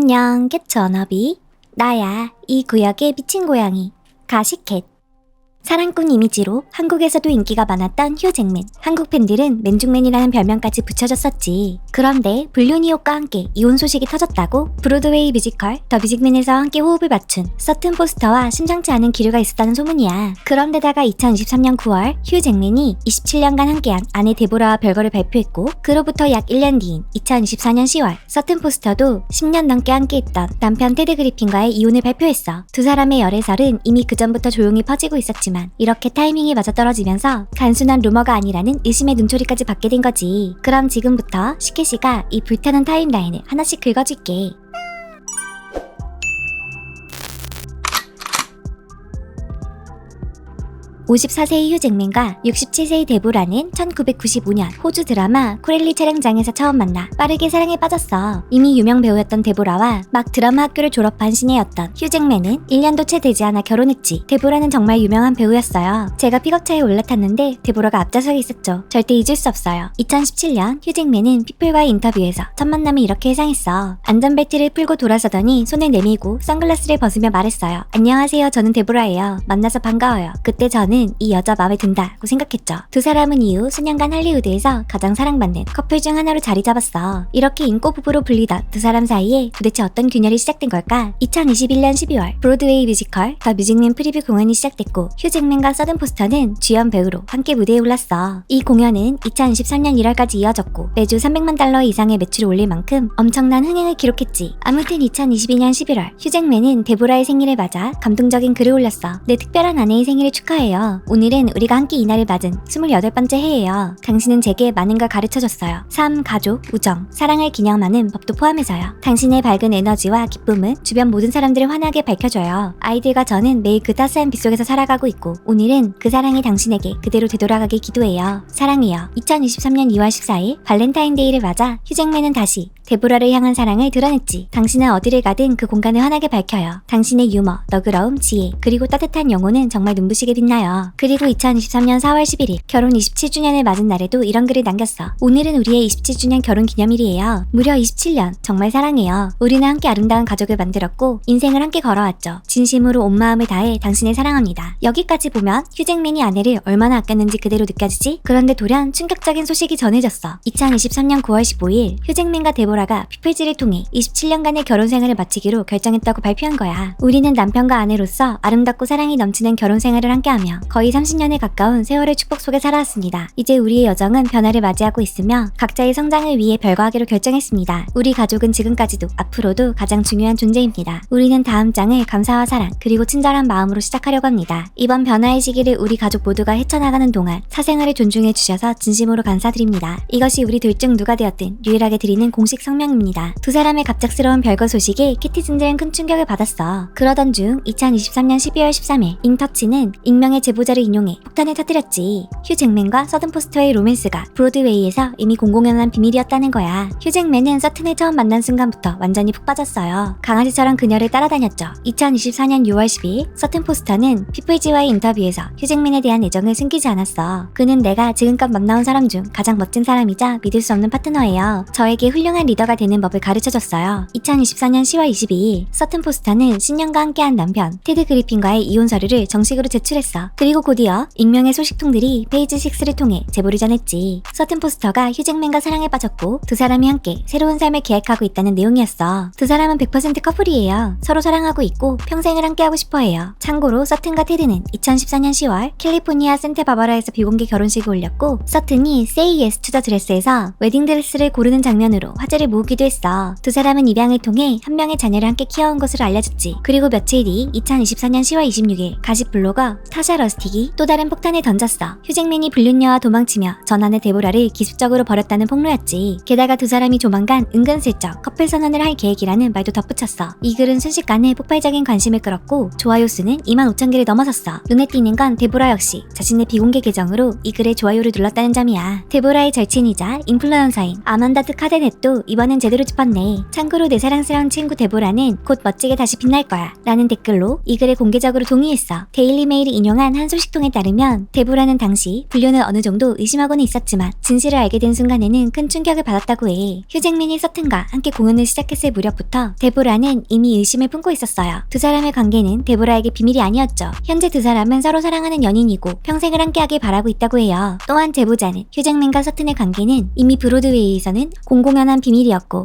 안녕, 캣츠 워너비. 나야, 이 구역의 미친 고양이, 가시캣. 사랑꾼 이미지로 한국에서도 인기가 많았던 휴 잭맨. 한국 팬들은 맨중맨이라는 별명까지 붙여줬었지. 그런데 불륜이옥과 함께 이혼 소식이 터졌다고 브로드웨이 뮤지컬 더 뮤직맨에서 함께 호흡을 맞춘 서튼 포스터와 심상치 않은 기류가 있었다는 소문이야. 그런데다가 2023년 9월 휴 잭맨이 27년간 함께한 아내 데보라와 별거를 발표했고, 그로부터 약 1년 뒤인 2024년 10월 서튼 포스터도 10년 넘게 함께했던 남편 테드 그리핀과의 이혼을 발표했어. 두 사람의 열애설은 이미 그전부터 조용히 퍼지고 있었지만 이렇게 타이밍이 맞아떨어지면서 단순한 루머가 아니라는 의심의 눈초리까지 받게 된 거지. 그럼 지금부터 시케시가 이 불타는 타임라인을 하나씩 긁어줄게. 54세의 휴 잭맨과 67세의 데보라는 1995년 호주 드라마 코렐리 촬영장에서 처음 만나 빠르게 사랑에 빠졌어. 이미 유명 배우였던 데보라와 막 드라마 학교를 졸업한 신예였던 휴 잭맨은 1년도 채 되지 않아 결혼했지. 데보라는 정말 유명한 배우였어요. 제가 픽업차에 올라탔는데 데보라가 앞좌석에 있었죠. 절대 잊을 수 없어요. 2017년 휴 잭맨은 피플과의 인터뷰에서 첫 만남을 이렇게 예상했어. 안전벨트를 풀고 돌아서더니 손을 내밀고 선글라스를 벗으며 말했어요. 안녕하세요, 저는 데보라예요. 만나서 반가워요. 그때 저는 이 여자 마음에 든다고 생각했죠. 두 사람은 이후 수년간 할리우드에서 가장 사랑받는 커플 중 하나로 자리 잡았어. 이렇게 인고 부부로 불리던 두 사람 사이에 도대체 어떤 균열이 시작된 걸까? 2021년 12월 브로드웨이 뮤지컬 더 뮤직맨 프리뷰 공연이 시작됐고, 휴 잭맨과 서든 포스터는 주연 배우로 함께 무대에 올랐어. 이 공연은 2023년 1월까지 이어졌고 매주 300만 달러 이상의 매출을 올릴 만큼 엄청난 흥행을 기록했지. 아무튼 2022년 11월 휴 잭맨은 데보라의 생일을 맞아 감동적인 글을 올렸어. 내 특별한 아내의 생일을 축하해요. 오늘은 우리가 함께 이날을 맞은 28번째 해예요. 당신은 제게 많은 걸 가르쳐줬어요. 삶, 가족, 우정, 사랑을 기념하는 법도 포함해서요. 당신의 밝은 에너지와 기쁨은 주변 모든 사람들을 환하게 밝혀줘요. 아이들과 저는 매일 그 따스한 빛 속에서 살아가고 있고, 오늘은 그 사랑이 당신에게 그대로 되돌아가길 기도해요. 사랑해요. 2023년 2월 14일 발렌타인데이를 맞아 휴 잭맨은 다시 데보라를 향한 사랑을 드러냈지. 당신은 어디를 가든 그 공간을 환하게 밝혀요. 당신의 유머, 너그러움, 지혜, 그리고 따뜻한 영혼은 정말 눈부시게 빛나요. 그리고 2023년 4월 11일 결혼 27주년을 맞은 날에도 이런 글을 남겼어. 오늘은 우리의 27주년 결혼 기념일이에요. 무려 27년. 정말 사랑해요. 우리는 함께 아름다운 가족을 만들었고 인생을 함께 걸어왔죠. 진심으로 온 마음을 다해 당신을 사랑합니다. 여기까지 보면 휴 잭맨이 아내를 얼마나 아꼈는지 그대로 느껴지지? 그런데 돌연 충격적인 소식이 전해졌어. 2023년 9월 15일 휴 잭맨과 데보라가 피플즈를 통해 27년간의 결혼 생활을 마치기로 결정했다고 발표한 거야. 우리는 남편과 아내로서 아름답고 사랑이 넘치는 결혼 생활을 함께하며 거의 30년에 가까운 세월의 축복 속에 살아왔습니다. 이제 우리의 여정은 변화를 맞이하고 있으며 각자의 성장을 위해 별거하기로 결정했습니다. 우리 가족은 지금까지도 앞으로도 가장 중요한 존재입니다. 우리는 다음 장을 감사와 사랑 그리고 친절한 마음으로 시작하려고 합니다. 이번 변화의 시기를 우리 가족 모두가 헤쳐나가는 동안 사생활을 존중해 주셔서 진심으로 감사드립니다. 이것이 우리 둘 중 누가 되었든 유일하게 드리는 공식 성명입니다. 두 사람의 갑작스러운 별거 소식에 키티즌들은 큰 충격을 받았어. 그러던 중 2023년 12월 13일 인터치는 익명의 제보자를 인용해 폭탄을 터뜨렸지. 휴 잭맨과 서든 포스터의 로맨스가 브로드웨이에서 이미 공공연한 비밀이었다는 거야. 휴 잭맨은 서튼을 처음 만난 순간부터 완전히 푹 빠졌어요. 강아지처럼 그녀를 따라다녔죠. 2024년 6월 12일 서튼 포스터는 피플지와의 인터뷰에서 휴 잭맨에 대한 애정을 숨기지 않았어. 그는 내가 지금껏 만나온 사람 중 가장 멋진 사람이자 믿을 수 없는 파트너예요. 저에게 훌륭한 리더가 되는 법을 가르쳐줬어요. 2024년 10월 22일 서튼 포스터는 신년과 함께한 남편 테드 그리핀과의 이혼 서류를 정식으로 제출했어. 그리고 곧이어 익명의 소식통들이 페이지 6를 통해 제보를 전했지. 서튼 포스터가 휴 잭맨과 사랑에 빠졌고 두 사람이 함께 새로운 삶을 계획하고 있다는 내용이었어. 두 사람은 100% 커플이에요. 서로 사랑하고 있고 평생을 함께하고 싶어해요. 참고로 서튼과 테드는 2014년 10월 캘리포니아 산타바바라에서 비공개 결혼식을 올렸고, 서튼이 Say Yes to the Dress에서 웨딩드레스를 고르는 장면으로 화제를 모으기도 했어. 두 사람은 입양을 통해 한 명의 자녀를 함께 키워온 것으로 알려졌지. 그리고 며칠 뒤 2024년 10월 26일 가십 블로거 타샤 러스틱이 또 다른 폭탄을 던졌어. 휴 잭맨이 불륜녀와 도망치며 전아내 데보라를 기습적으로 버렸다는 폭로였지. 게다가 두 사람이 조만간 은근슬쩍 커플 선언을 할 계획이라는 말도 덧붙였어. 이 글은 순식간에 폭발적인 관심을 끌었고 좋아요 수는 25,000개를 넘어섰어. 눈에 띄는 건 데보라 역시 자신의 비공개 계정으로 이 글에 좋아요를 눌렀다는 점이야. 데보라의 절친이자 인플루언서인 아만다드 카데넷도 이번엔 제대로 짚었네. 참고로 내 사랑스러운 친구 데보라는 곧 멋지게 다시 빛날 거야 라는 댓글로 이 글에 공개적으로 동의했어. 데일리 메일이 인용한 한 소식통에 따르면 데보라는 당시 불륜을 어느 정도 의심하고는 있었지만 진실을 알게 된 순간에는 큰 충격을 받았다고 해. 휴잭맨이 서튼과 함께 공연을 시작했을 무렵부터 데보라는 이미 의심을 품고 있었어요. 두 사람의 관계는 데보라에게 비밀이 아니었죠. 현재 두 사람은 서로 사랑하는 연인이고 평생을 함께하길 바라고 있다고 해요. 또한 제보자는 휴잭맨과 서튼의 관계는 이미 브로드웨이에서는 공공연한 비밀이었고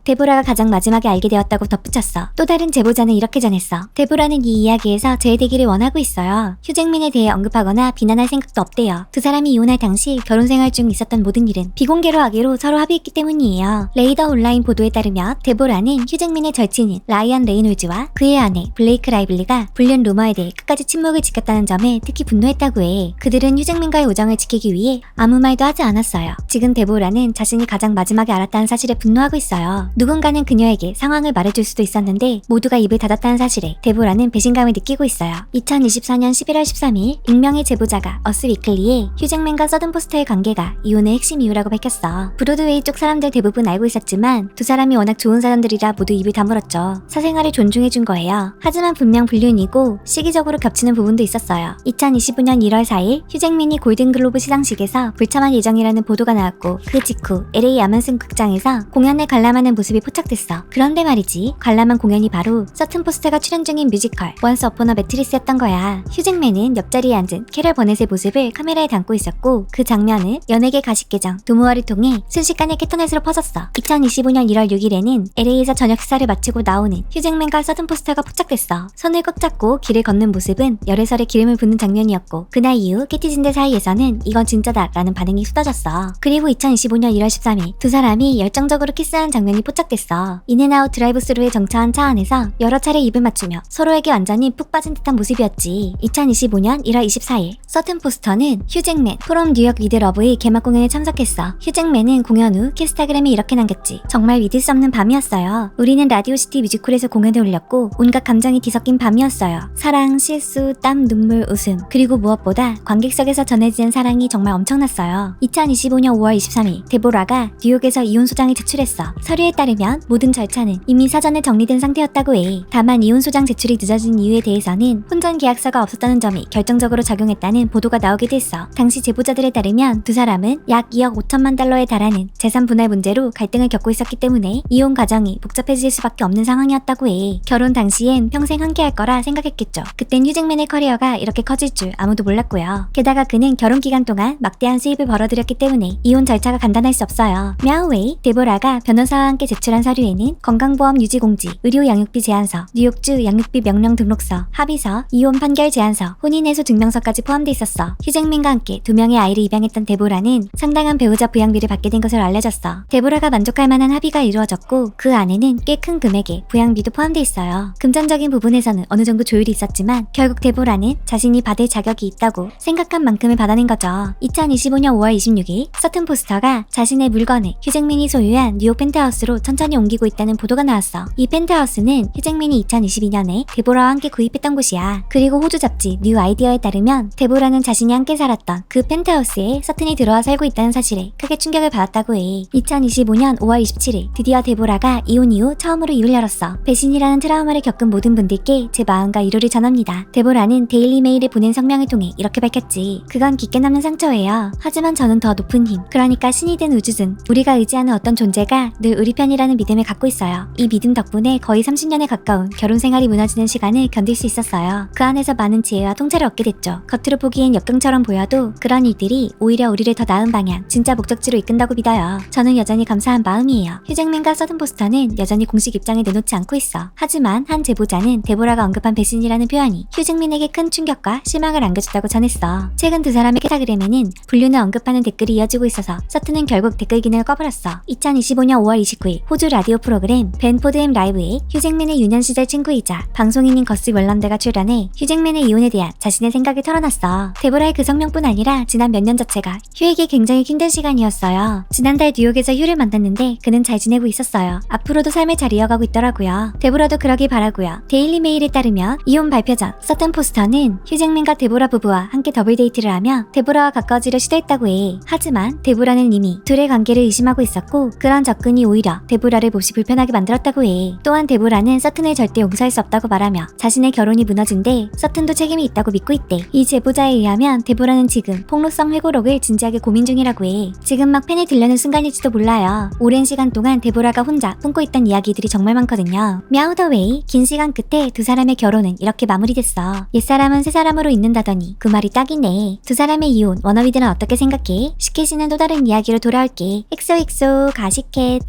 데보라가 가장 마지막에 알게 되었다고 덧붙였어. 또 다른 제보자는 이렇게 전했어. 데보라는 이 이야기에서 제외되기를 원하고 있어요. 휴잭맨에 대해 언급하거나 비난할 생각도 없대요. 두 사람이 이혼할 당시 결혼 생활 중 있었던 모든 일은 비공개로 하기로 서로 합의했기 때문이에요. 레이더 온라인 보도에 따르면 데보라는 휴잭맨의 절친인 라이언 레이놀즈와 그의 아내 블레이크 라이블리가 불륜 루머에 대해 끝까지 침묵을 지켰다는 점에 특히 분노했다고 해. 그들은 휴잭맨과의 우정을 지키기 위해 아무 말도 하지 않았어요. 지금 데보라는 자신이 가장 마지막에 알았다는 사실에 분노하고 있어요. 누군가는 그녀에게 상황을 말해줄 수도 있었는데 모두가 입을 닫았다는 사실에 데보라는 배신감을 느끼고 있어요. 2024년 11월 13일 익명의 제보자가 어스 위클리에 휴잭맨과 서든포스터의 관계가 이혼의 핵심 이유라고 밝혔어. 브로드웨이 쪽 사람들 대부분 알고 있었지만 두 사람이 워낙 좋은 사람들이라 모두 입을 다물었죠. 사생활을 존중해준 거예요. 하지만 분명 불륜이고 시기적으로 겹치는 부분도 있었어요. 2025년 1월 4일 휴잭맨이 골든글로브 시상식에서 불참할 예정이라는 보도가 나왔고 그 직후 LA 아문슨 극장에서 공연을 관람하는 모습이 포착됐어. 그런데 말이지 관람한 공연이 바로 서튼포스터가 출연 중인 뮤지컬 원스 어폰 어 매트리스였던 거야. 휴잭맨은 옆자리에 앉은 캐럴 버넷의 모습을 카메라에 담고 있었고 그 장면을 연예계 가십 계정 드모어를 통해 순식간에 캐터넷으로 퍼졌어. 2025년 1월 6일에는 LA에서 저녁 식사를 마치고 나오는 휴잭맨과 서든포스터가 포착됐어. 손을 꼭 잡고 길을 걷는 모습은 열애설에 기름을 붓는 장면이었고 그날 이후 캐티진들 사이에서는 이건 진짜다 라는 반응이 쏟아졌어. 그리고 2025년 1월 13일 두 사람이 열정적으로 키스하는 장면이 포착됐어. 인앤아웃 드라이브 스루에 정차한 차 안에서 여러 차례 입을 맞추며 서로에게 완전히 푹 빠진 듯한 모습이었지. 2025년 1월 24일 서튼포스터는 휴잭맨 프롬 뉴욕 위드 러브의 개막 공연에 참석했어. 휴잭맨은 공연 후 캐스타그램에 이렇게 남겼지. 정말 믿을 수 없는 밤이었어요. 우리는 라디오시티 뮤지컬에서 공연을 올렸고 온갖 감정이 뒤섞인 밤이었어요. 사랑, 실수, 땀, 눈물, 웃음 그리고 무엇보다 관객석에서 전해지는 사랑이 정말 엄청났어요. 2025년 5월 23일 데보라가 뉴욕에서 이혼 소장을 제출했어. 서류에 따르면 모든 절차는 이미 사전에 정리된 상태였다고 해. 다만 이혼 소장 제출이 늦어진 이유에 대해서는 혼전 계약서가 없었다는 점이 결정적으로 작용했다는 보도가 나오기도 했어. 당시 제보자들에 따르면 두 사람은 약 2억 5천만 달러에 달하는 재산 분할 문제로 갈등을 겪고 있었기 때문에 이혼 과정이 복잡해질 수밖에 없는 상황이었다고 해. 결혼 당시엔 평생 함께할 거라 생각했겠죠. 그땐 휴잭맨의 커리어가 이렇게 커질 줄 아무도 몰랐고요. 게다가 그는 결혼 기간 동안 막대한 수입을 벌어들였기 때문에 이혼 절차가 간단할 수 없어요. мя우웨이 데보라가 변호사와 함께 제출한 서류에는 건강보험 유지 공지, 의료 양육비 제한서, 뉴욕주 양육비 명령 등록서, 합의서, 이혼 판결 제한서, 혼인해소 증명서까지 포함돼 있었어. 휴잭맨과 함께 두 명의 아이를 입양했던 데보라는 상당한 배우자 부양비를 받게 된 것으로 알려졌어. 데보라가 만족할 만한 합의가 이루어졌고 그 안에는 꽤 큰 금액의 부양비도 포함돼 있어요. 금전적인 부분에서는 어느 정도 조율이 있었지만 결국 데보라는 자신이 받을 자격이 있다고 생각한 만큼을 받아낸 거죠. 2025년 5월 26일 서튼포스터가 자신의 물건을 휴잭맨이 소유한 뉴욕 펜트하우스로 천천히 옮기고 있다는 보도가 나왔어. 이 펜트하우스는 휴잭맨이 2022년에 데보라와 함께 구입했던 곳이야. 그리고 호주 잡지 뉴 아이디어에 따르면 데보라는 자신이 함께 살았던 그 펜트하우스에 서튼이 들어와 살고 있다는 사실에 크게 충격을 받았다고 해. 2025년 5월 27일 드디어 데보라가 이혼 이후 처음으로 입을 열었어. 배신이라는 트라우마를 겪은 모든 분들께 제 마음과 위로를 전합니다. 데보라는 데일리 메일에 보낸 성명을 통해 이렇게 밝혔지. 그건 깊게 남는 상처예요. 하지만 저는 더 높은 힘, 그러니까 신이든 우주든 우리가 의지하는 어떤 존재가 늘 우리 편이라는 믿음을 갖고 있어요. 이 믿음 덕분에 거의 30년에 가까운 결혼 생활이 무너지는 시간을 견딜 수 있었어요. 그 안에서 많은 지혜와 통찰을 얻게 됐죠. 겉으로 보기엔 역경처럼 보여도 그런 일들이 오히려 우리를 더 나은 방향, 진짜 목적지로 이끈다고 믿어요. 저는 여전히 감사한 마음이에요. 휴잭맨과 서든포스터는 여전히 공식 입장을 내놓지 않고 있어. 하지만 한 제보자는 데보라가 언급한 배신이라는 표현이 휴잭맨에게 큰 충격과 실망을 안겨줬다고 전했어. 최근 두 사람의 캐타그램에는 불륜을 언급하는 댓글이 이어지고 있어서 서튼은 결국 댓글 기능을 꺼버렸어. 2025년 5월 29일 호주 라디오 프로그램 벤포드 엠 라이브에 휴잭맨의 유년 시절 친구이자 방송인인 거스 웰런드가 출연해 휴잭맨의 이혼에 대한 자신의 생각을 털어놨어. 데보라의 그 성명뿐 아니라 지난 몇 년 자체가 휴에게 굉장히 힘든 시간이었어요. 지난달 뉴욕에서 휴를 만났는데 그는 잘 지내고 있었어요. 앞으로도 삶을 잘 이어가고 있더라고요. 데보라도 그러길 바라고요. 데일리 메일에 따르면 이혼 발표 전 서튼포스터는 휴잭맨과 데보라 부부와 함께 더블 데이트를 하며 데보라와 가까워지려 시도했다고 해. 하지만 데보라는 이미 둘의 관계를 의심하고 있었고 그런 접근이 서튼이 오히려 데보라를 몹시 불편하게 만들었다고 해. 또한 데보라는 서튼을 절대 용서할 수 없다고 말하며 자신의 결혼이 무너진 데 서튼도 책임이 있다고 믿고 있대. 이 제보자에 의하면 데보라는 지금 폭로성 회고록을 진지하게 고민 중이라고 해. 지금 막 펜이 들려는 순간일지도 몰라요. 오랜 시간 동안 데보라가 혼자 품고 있던 이야기들이 정말 많거든요. мя우더웨이, 긴 시간 끝에 두 사람의 결혼은 이렇게 마무리됐어. 옛사람은 새사람으로 있는다더니 그 말이 딱이네. 두 사람의 이혼, 워너비들은 어떻게 생각해? 시켓이는 또 다른 이야기로 돌아올게. 엑소엑소 가시켓.